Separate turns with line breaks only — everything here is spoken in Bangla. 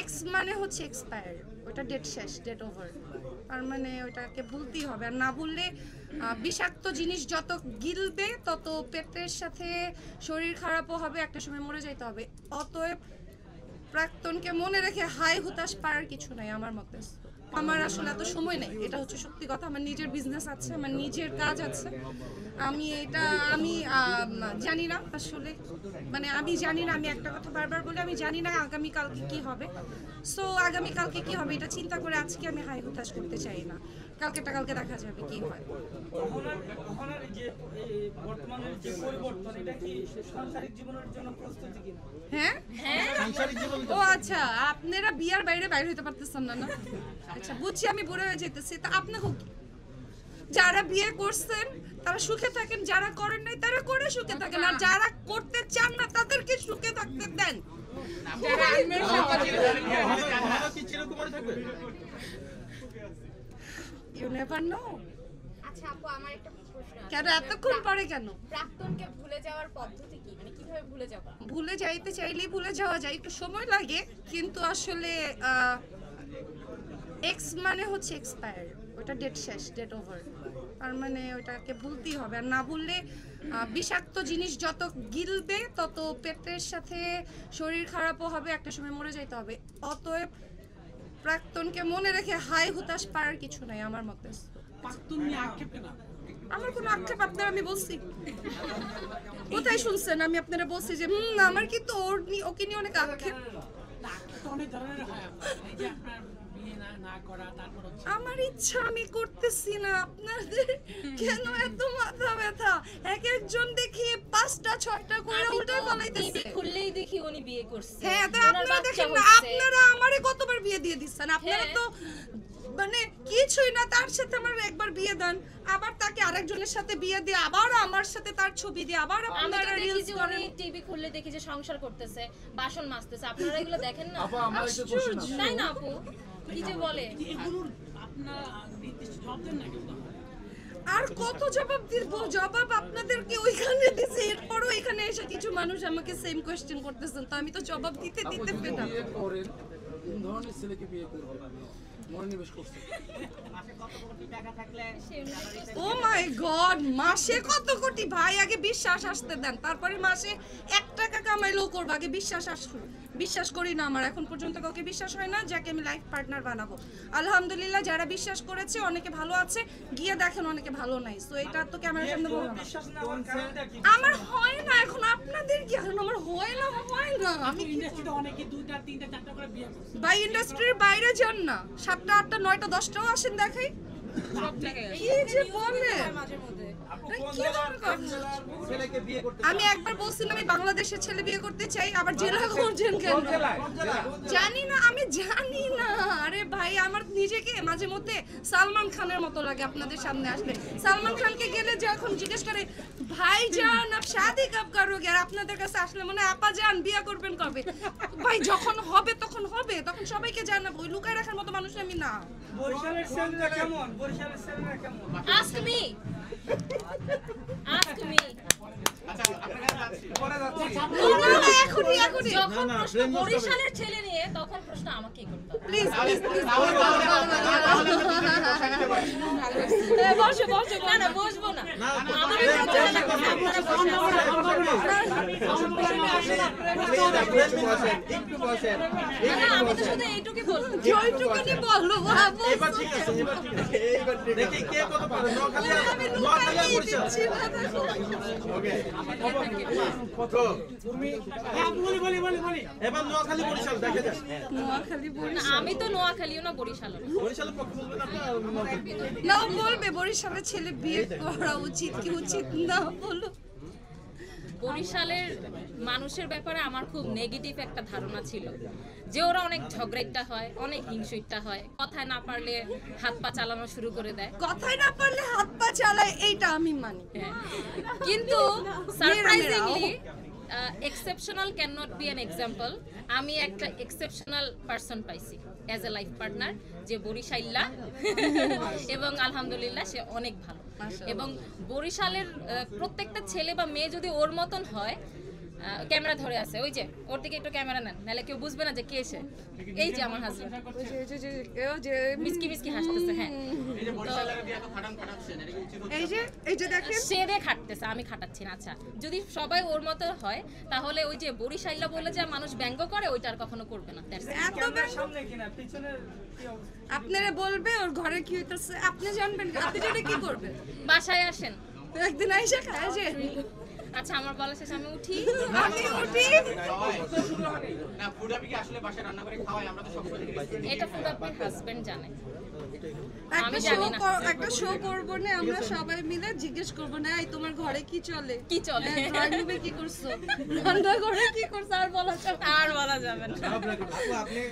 এক্স মানে হচ্ছে এক্সপায়ার, ওটা ডেট শেষ, ডেট ওভার। তার মানে ওটাকে ভুলতেই হবে, আর না ভুললে বিষাক্ত জিনিস যত গিলবে তত পেটের সাথে শরীর খারাপও হবে, একটা সময় মরে যাইতে হবে। অতএব প্রাক্তনকে মনে রেখে হাই হুতাশ পারার কিছু নাই আমার মতে। আমার আসলে এত সময় নেই, এটা হচ্ছে সত্যি কথা। আমার নিজের বিজনেস আছে, আমার নিজের কাজ আছে। আমি জানি না আসলে, মানে আমি জানি না, আমি একটা কথা বারবার বলি, আমি জানি না আগামীকালকে কি হবে। সো আগামীকালকে কি হবে এটা চিন্তা করে আজকে আমি হাই হুতাশ করতে চাই না। কালকে দেখা যাবে কি হয়। হ্যাঁ, ও আচ্ছা, আপনারা বিয়ার বাইরে বাইরে হইতে পারতেছেন না? আচ্ছা বুঝছি, আমি বুড়ো হয়ে যেতেছি। তা আপনাকে যারা বিয়ে করছেন তারা সুখে থাকেন, যারা করেন নাই তারা করে সুখে থাকেন, আর যারা করতে চান না তাদেরকে সুখে থাকতে দেন। You never know.
আচ্ছা আপু, আমার একটা প্রশ্ন আছে।
কেন এতক্ষণ পরে কেন?
প্রাক্তনকে ভুলে যাওয়ার পদ্ধতি কি, মানে কিভাবে ভুলে যাব?
ভুলে যাইতে চাইলেই ভুলে যাওয়া যায়, একটু সময় লাগে, কিন্তু আসলে এক্স মানে হচ্ছে এক্সপায়ার, ওটা ডেট শেষ, ডেট ওভার। তার মানে ওটাকে ভুলতেই হবে, আর না ভুললে বিষাক্ত জিনিস যত গিলবে তত পেটের সাথে শরীর খারাপও হবে, একটা সময় মরে যাইতে হবে। অতএব প্রাক্তনকে মনে রেখে হাই হুতাশ পারার কিছু নাই আমার মতে। আমার কোনো আক্ষেপ আপনার আমি বলছি কোথায় শুনছেন? আমি আপনারা বলছি যে আমার কিন্তু ওকে নিয়ে অনেক আক্ষেপ। আমার ইচ্ছা আমি করতেছি না, আপনাদের কেন এত মাথা ব্যথা? এক একজন দেখি 5টা 6টা করে উল্টে ফলাইতেছে।
খুললেই দেখি উনি বিয়ে করছে।
হ্যাঁ, তো আপনারা দেখেন না, আপনারা আমারে কতবার বিয়ে দিয়ে দিচ্ছেন। আপনারা তো মানে কিছুই না, তার সাথে আমার একবার বিয়ে দেন, আবার তাকে আরেকজনের সাথে বিয়ে দিয়ে, আবার আমার সাথে তার ছবি দিয়ে, আবার আপনারা রিলস করেন।
টিভি খুললে দেখি যে সংসার করতেছে, বাসন মাজতেছে। আপনারা এগুলো দেখেন না?
আপু আমার একটা কোশ্চেন আছে।
তাই না আপু? কি যে বলে,
আর কত জবাব দিব? জবাব আপনাদেরকে ওইখানে দিছি, এরপরও এখানে এসে কিছু মানুষ আমাকে সেম কোশ্চেন করতেছেন, তো আমি তো জবাব দিতে দিতে পেটাম।
বিয়ে করেন, কোন ধরনের ছেলেকে বিয়ে করবেন? মনোনিবেশ করছেন?
ও মাই গড, মাসে কত কোটি? ভাই আগে বিশ্বাস আসতে দেন, তারপরে মাসে 1 টাকা কামাইলেও করবো, আগে বিশ্বাস আসুন। বিশ্বাস করি না, আমার এখন পর্যন্ত কাউকে বিশ্বাস হয় না যাকে আমি লাইফ পার্টনার বানাবো। আলহামদুলিল্লাহ যারা বিশ্বাস করেছে অনেকে ভালো আছে, গিয়ে দেখেন অনেকে ভালো নাই। সো এটা তো ক্যামেরার সামনে বলবো না। আমার হয় না এখন, আপনাদের কি এখন? আমার হয় না, আমি
ইন্ডাস্ট্রিতে অনেকে 2টা 3টা 4টা করে বিয়ে করছে।
ভাই ইন্ডাস্ট্রির বাইরে যান না, 7টা 8টা 9টা 10টাও আসেন দেখাই। কি যে বলে আমি একবার বলছিলাম আমি বাংলাদেশের ছেলে বিয়ে করতে চাই, আবার জেলা করছেন কেন জানি না, আমি জানি না। আরে ভাই আমার নিজেকে মাঝে মধ্যে সালমান খানের মতো লাগে আপনাদের সামনে আসলে। সালমান খানকে গেলে যখন জিজ্ঞেস করে ভাই জান আপ শাদি কব করোগে, আর আপনাদের কাছে আসলে মনে আপা জান বিয়ে করবেন কবে? ভাই যখন হবে তখন হবে, তখন সবাইকে জানাবো। ওই লুকায় রাখার মতো মানুষ আমি না।
বরিশালের ছেলেরা কেমন? বরিশালের ছেলেরা কেমন?
আস্ক মি
আচ্ছা আপনারা যাচ্ছি পরে যাচ্ছি।
এখনই
যখন প্রশ্ন বরিশালের ছেলে নিয়ে, তখন প্রশ্ন আমাকেই করতে হবে।
প্লিজ প্লিজ প্লিজ বসো।
না বসবো না, আমাদের আপনারা
একটু বসেন।
আমি তো শুধু এইটুকুই বলবো।
জয়টুকুনি বললো বাবু।
এবার ঠিক আছে, এবার দেখি কে কত পারে। নোয়াখালী আর বরিশাল। ওকে কত তুমি?
হ্যাঁ বলি।
এবার নোয়াখালী বরিশাল দেখা যাক।
নোয়াখালী
না, আমি তো নোয়াখালীও না বরিশালও না।
বরিশালের পক্ষে বলবেন আপনারা?
না বলবে বরিশালের ছেলে বিয়ে করা উচিত কি উচিত না বলো।
বরিশালের মানুষের ব্যাপারে আমার খুব নেগেটিভ একটা ধারণা ছিল, যে ওরা অনেক ঝগড়াইটা হয়, অনেক হিংসুইটা হয়, কথায় না পারলে হাত পা চালানো শুরু করে দেয়।
কথাই না পারলে হাত পা চালায়, এইটা আমি মানি।
কিন্তু surprisingly exceptional can not be an example. আমি একটা এক্সেপশনাল পারসন পাইছি অ্যাজ এ লাইফ পার্টনার, যে বরিশাইল্লা এবং আলহামদুলিল্লাহ সে অনেক ভালো। এবং বরিশালের প্রত্যেকটা ছেলে বা মেয়ে যদি ওর মতন হয়, ক্যামেরা ধরে আছে, ওই যে ওর দিকে একটু ক্যামেরা নেন, নাহলে কেউ বুঝবে না যে কে সে। এই যে আমার হাজবেন্ড মিসকি মিসকি হাসতেছে। হ্যাঁ,
এই যে দেখেন
শেরে খাটতেছে, আমি খাটাচ্ছি না। আচ্ছা, যদি সবাই ওর মতো হয় তাহলে ওই যে বরিশাইলা বলে যে মানুষ ব্যঙ্গ করে ওইটা আর কখনো করবে না। That's it.
এত
ক্যামেরার সামনে কিনা পিছনের কি অবস্থা?
আপনারা বলবে ওর ঘরে কি হইতেছে, আপনি জানবেন, আপনি জানে কি করবেন?
বাসায় আসেন।
একদিন আইসা খায় যে
আচ্ছা, আমার বলা শেষ, আমি উঠি।
আমি উঠি।
এটা ফুড আপনার হাজবেন্ড জানে।
একটা
আমি
শো
জানি না।
একটা শো করবো না আমরা সবাই মিলে, জিজ্ঞেস করবো না এই তোমার ঘরে কি চলে,
কি চলে?
ড্রয়িং রুমে কি করছো, রান্না ঘরে কি করছো, আর বলা যাবে না।
আর বলা যাবে না।
আপু, আপনি